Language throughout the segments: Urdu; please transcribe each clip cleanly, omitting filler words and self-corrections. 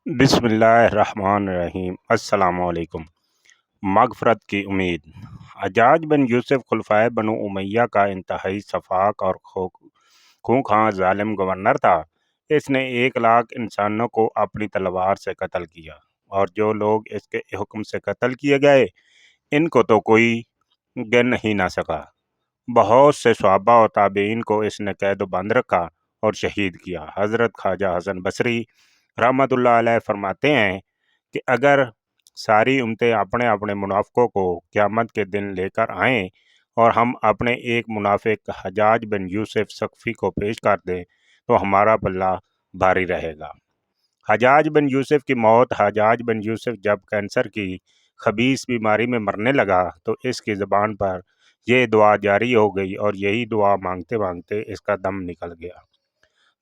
بسم اللہ الرحمن الرحیم۔ السلام علیکم۔ مغفرت کی امید۔ حجاج بن یوسف خلفائے بنو امیہ کا انتہائی شفاق اور خونخوار ظالم گورنر تھا۔ اس نے 1 لاکھ انسانوں کو اپنی تلوار سے قتل کیا، اور جو لوگ اس کے حکم سے قتل کیے گئے ان کو تو کوئی گن ہی نہ سکا۔ بہت سے صحابہ اور تابعین کو اس نے قید و بند رکھا اور شہید کیا۔ حضرت خواجہ حسن بصری رحمۃ اللہ علیہ فرماتے ہیں کہ اگر ساری امتیں اپنے اپنے منافقوں کو قیامت کے دن لے کر آئیں اور ہم اپنے ایک منافق حجاج بن یوسف ثقفی کو پیش کر دیں تو ہمارا پلہ بھاری رہے گا۔ حجاج بن یوسف کی موت۔ حجاج بن یوسف جب کینسر کی خبیث بیماری میں مرنے لگا تو اس کی زبان پر یہ دعا جاری ہو گئی، اور یہی دعا مانگتے مانگتے اس کا دم نکل گیا۔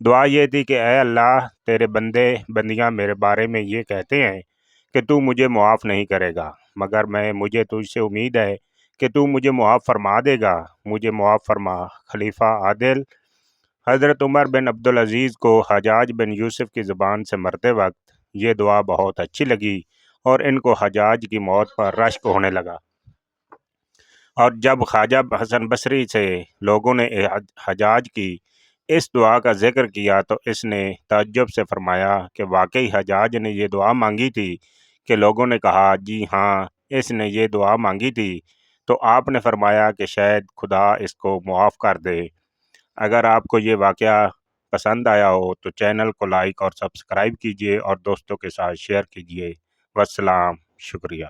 دعا یہ تھی کہ اے اللہ، تیرے بندے بندیاں میرے بارے میں یہ کہتے ہیں کہ تو مجھے معاف نہیں کرے گا، مگر مجھے تجھ سے امید ہے کہ تو مجھے معاف فرما دے گا۔ مجھے معاف فرما۔ خلیفہ عادل حضرت عمر بن عبدالعزیز کو حجاج بن یوسف کی زبان سے مرتے وقت یہ دعا بہت اچھی لگی، اور ان کو حجاج کی موت پر رشک ہونے لگا۔ اور جب خواجہ حسن بصری سے لوگوں نے حجاج کی اس دعا کا ذکر کیا تو اس نے تعجب سے فرمایا کہ واقعی حجاج نے یہ دعا مانگی تھی؟ کہ لوگوں نے کہا جی ہاں، اس نے یہ دعا مانگی تھی۔ تو آپ نے فرمایا کہ شاید خدا اس کو معاف کر دے۔ اگر آپ کو یہ واقعہ پسند آیا ہو تو چینل کو لائک اور سبسکرائب کیجیے اور دوستوں کے ساتھ شیئر کیجیے۔ والسلام، شکریہ۔